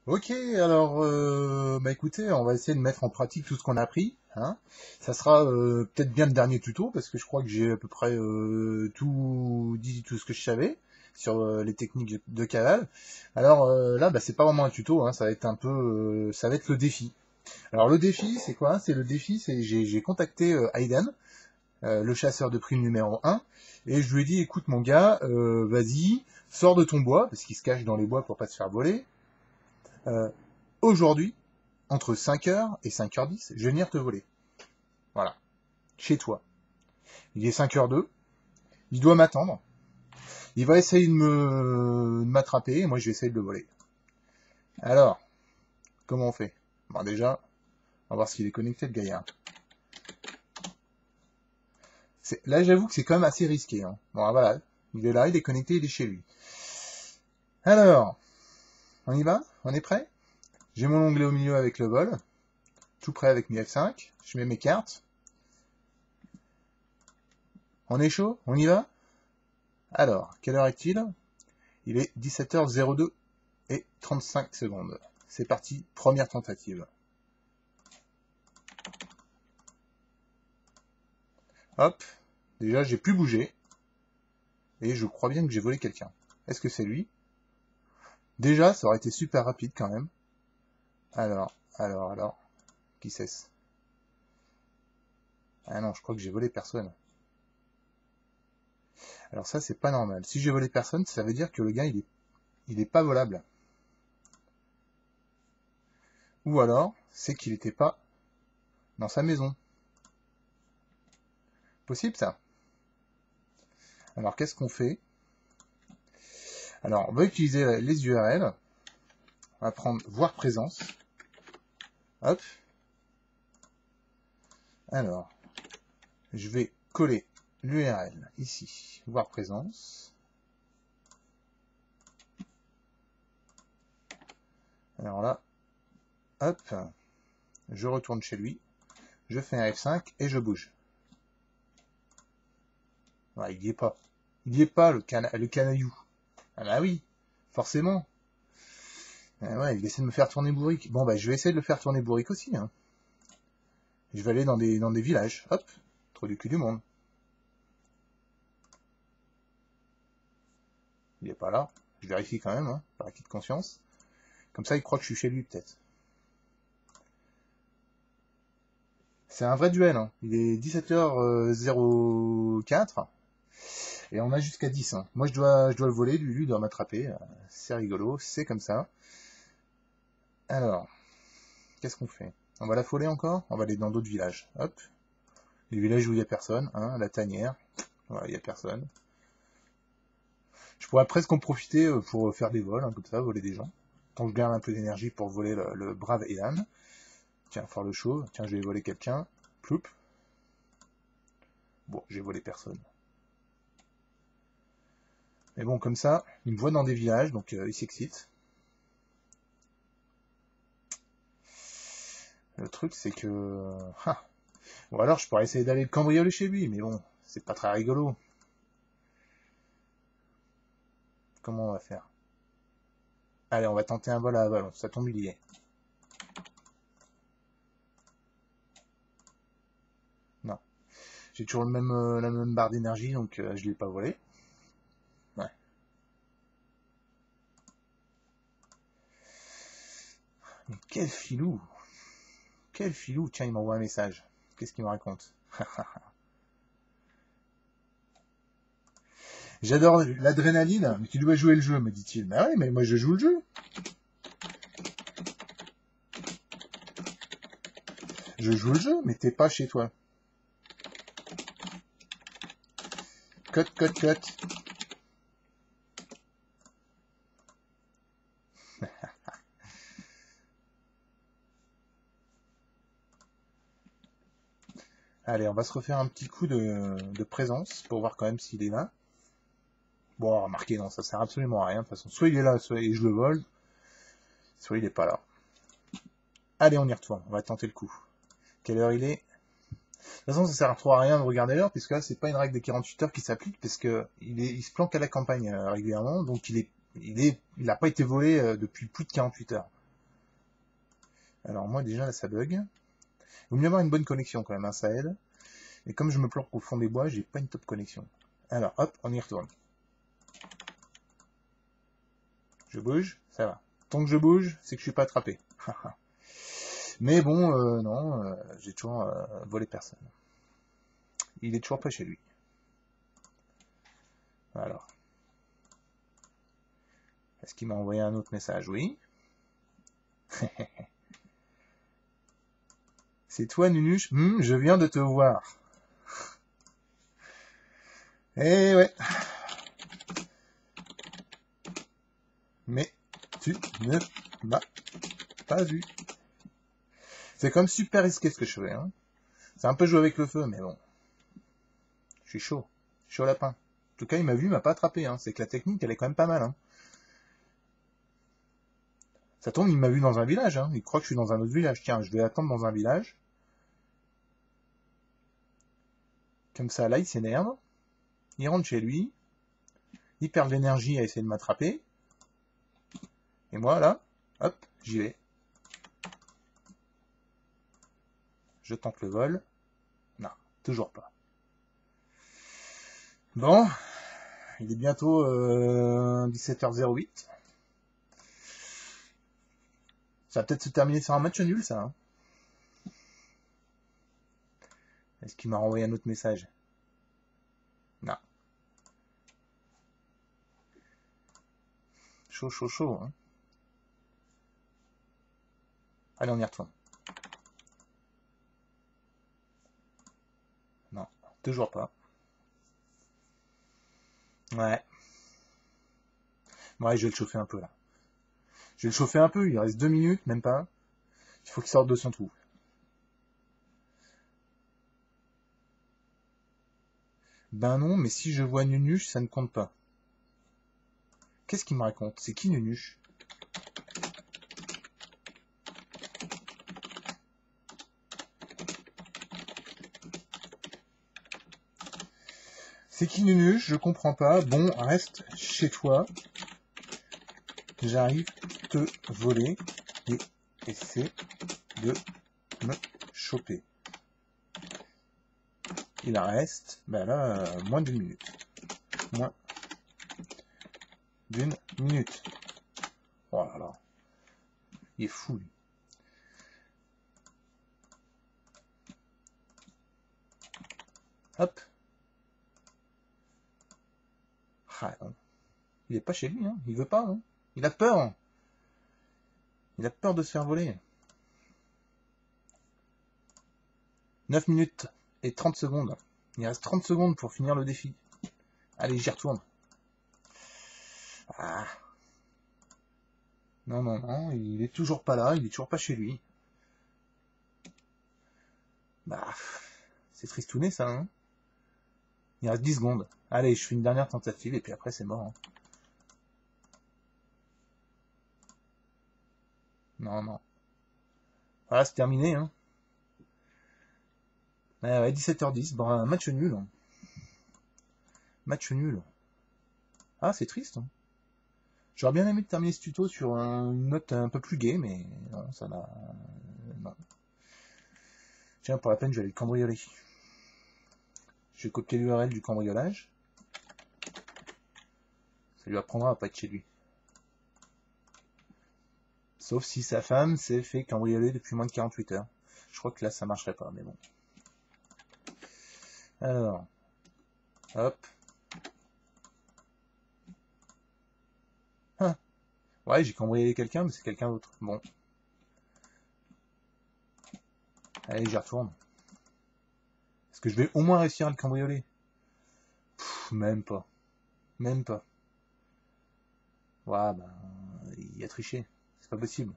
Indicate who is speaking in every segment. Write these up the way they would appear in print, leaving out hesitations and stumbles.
Speaker 1: Ok, alors, bah écoutez, on va essayer de mettre en pratique tout ce qu'on a appris, hein. Ça sera peut-être bien le dernier tuto, parce que je crois que j'ai à peu près tout dit, tout ce que je savais sur les techniques de cavale. Alors là, bah, c'est pas vraiment un tuto, hein, ça va être un peu, ça va être le défi. Alors le défi, c'est quoi? C'est le défi, c'est j'ai contacté Aiden, le chasseur de primes numéro 1, et je lui ai dit, écoute mon gars, vas-y, sors de ton bois, parce qu'il se cache dans les bois pour pas se faire voler. Euh, Aujourd'hui, entre 5h et 5h10, je vais venir te voler. Voilà. Chez toi. Il est 5h02. Il doit m'attendre. Il va essayer de m'attraper et moi je vais essayer de le voler. Alors, comment on fait? Bon, déjà, on va voir s'il est connecté le gaillard. Là, j'avoue que c'est quand même assez risqué, hein. Bon, voilà. Il est là, il est connecté, il est chez lui. Alors, on y va? On est prêt? J'ai mon onglet au milieu avec le vol. Tout prêt avec mes F5. Je mets mes cartes. On est chaud? On y va? Alors, quelle heure est-il? Il est 17h02 et 35 secondes. C'est parti, première tentative. Hop, déjà j'ai plus bougé, et je crois bien que j'ai volé quelqu'un. Est-ce que c'est lui? Déjà, ça aurait été super rapide quand même. Alors, qui c'est-ce? Ah non, je crois que j'ai volé personne. Alors ça, c'est pas normal. Si j'ai volé personne, ça veut dire que le gars, il est pas volable. Ou alors, c'est qu'il était pas dans sa maison. Possible ça? Alors qu'est-ce qu'on fait? Alors, on va utiliser les URL. On va prendre voir présence. Hop. Alors, je vais coller l'URL ici, voir présence. Alors là, hop, je retourne chez lui, je fais un F5 et je bouge. Ouais, il y est pas. Il y est pas, le canaillou. Ah bah oui, forcément. Ah ouais, il essaie de me faire tourner bourrique. Bon bah je vais essayer de le faire tourner bourrique aussi, hein. Je vais aller dans des villages. Hop, trop du cul du monde. Il est pas là. Je vérifie quand même, hein, par acquis de conscience. Comme ça, il croit que je suis chez lui, peut-être. C'est un vrai duel, hein. Il est 17h04. Et on a jusqu'à 10, hein. Moi, je dois le voler, lui doit m'attraper. C'est rigolo, c'est comme ça. Alors, qu'est-ce qu'on fait? On va l'affoler encore? On va aller dans d'autres villages. Hop. Les villages où il n'y a personne, hein, la tanière. Voilà, il n'y a personne. Je pourrais presque en profiter pour faire des vols, hein, comme ça, voler des gens. Tant que je garde un peu d'énergie pour voler le brave Elan. Tiens, faire le show. Tiens, je vais voler quelqu'un. Ploup. Bon, j'ai volé personne. Mais bon, comme ça, il me voit dans des villages, donc il s'excite. Le truc, c'est que... Ah. Ou alors, je pourrais essayer d'aller le cambrioler chez lui, mais bon, c'est pas très rigolo. Comment on va faire? Allez, on va tenter un vol à ballon, ça tombe, il y est. Non. J'ai toujours la même barre d'énergie, donc je l'ai pas volé. Ouais. Mais quel filou! Quel filou! Tiens, il m'envoie un message. Qu'est-ce qu'il me raconte? J'adore l'adrénaline, mais tu dois jouer le jeu, me dit-il. Bah ouais, mais moi je joue le jeu. Je joue le jeu, mais t'es pas chez toi. Cut, cut, cut. Allez, on va se refaire un petit coup de présence pour voir quand même s'il est là. Bon, remarquez, non, ça sert absolument à rien. De toute façon, soit il est là, soit je le vole, soit il est pas là. Allez, on y retourne. On va tenter le coup. Quelle heure il est? De toute façon, ça sert trop à rien de regarder l'heure, puisque là, c'est pas une règle des 48 heures qui s'applique, parce que il se planque à la campagne régulièrement, donc il a pas été volé depuis plus de 48 heures. Alors moi déjà là ça bug. Il vaut mieux avoir une bonne connexion quand même, hein, ça aide. Et comme je me planque au fond des bois, j'ai pas une top connexion. Alors hop, on y retourne. Je bouge, ça va. Tant que je bouge, c'est que je suis pas attrapé. Mais bon, non, j'ai toujours volé personne. Il est toujours pas chez lui. Alors. Est-ce qu'il m'a envoyé un autre message? Oui. C'est toi, Nunuche? Je viens de te voir. Eh ouais. Mais tu ne m'as pas vu. C'est quand même super risqué ce que je fais. Hein. C'est un peu jouer avec le feu, mais bon. Je suis chaud. Chaud lapin. En tout cas, il m'a vu, il m'a pas attrapé. Hein. C'est que la technique, elle est quand même pas mal. Hein. Ça tombe, il m'a vu dans un village. Hein. Il croit que je suis dans un autre village. Tiens, je vais attendre dans un village. Comme ça, là, il s'énerve. Il rentre chez lui. Il perd de l'énergie à essayer de m'attraper. Et moi, là, hop, j'y vais. Je tente le vol. Non, toujours pas. Bon, il est bientôt 17h08. Ça va peut-être se terminer sur un match nul, ça. Hein. Est-ce qu'il m'a renvoyé un autre message? Non. Chaud, chaud, chaud. Hein. Allez, on y retourne. Non, toujours pas. Ouais. Ouais, je vais le chauffer un peu, là. Je vais le chauffer un peu, il reste 2 minutes, même pas. Il faut qu'il sorte de son trou. Ben non, mais si je vois Nunuche, ça ne compte pas. Qu'est-ce qu'il me raconte? C'est qui Nunuche? C'est qui Nunuche? Je comprends pas. Bon, reste chez toi. J'arrive te voler et essaie de me choper. Il reste, ben là, moins d'une minute. Moins d'une minute. Oh là là. Il est fou, lui. Hop. Ah non. Il est pas chez lui, hein. Il veut pas, hein. Il a peur. Hein. Il a peur de se faire voler. 9 minutes et 30 secondes. Il reste 30 secondes pour finir le défi. Allez, j'y retourne. Ah. Non, non, non, il est toujours pas là, il est toujours pas chez lui. Bah, c'est tristouné ça, hein. Il reste 10 secondes. Allez, je fais une dernière tentative et puis après c'est mort. Hein. Non, non. Voilà, c'est terminé, hein. Ouais, 17h10, bon, un match nul. Hein. Match nul. Ah, c'est triste. Hein. J'aurais bien aimé terminer ce tuto sur une note un peu plus gaie, mais non, ça m'a... non. Tiens, pour la peine, je vais aller le cambrioler. Je vais copier l'URL du cambriolage. Ça lui apprendra à pas être chez lui. Sauf si sa femme s'est fait cambrioler depuis moins de 48 heures. Je crois que là, ça marcherait pas, mais bon. Alors, hop. Ah. Ouais, j'ai cambriolé quelqu'un, mais c'est quelqu'un d'autre. Bon. Allez, j'y retourne. Est-ce que je vais au moins réussir à le cambrioler? Pff, même pas. Même pas. Ouais, ben, il a triché. C'est pas possible.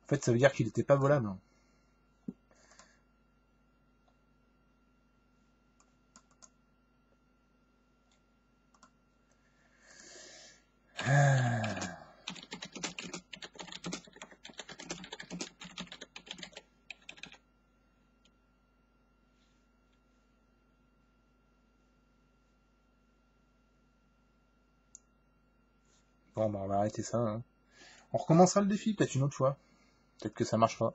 Speaker 1: En fait, ça veut dire qu'il était pas volable. Ah. Bon, bah, on va arrêter ça. Hein. On recommencera le défi peut-être une autre fois. Peut-être que ça marchera.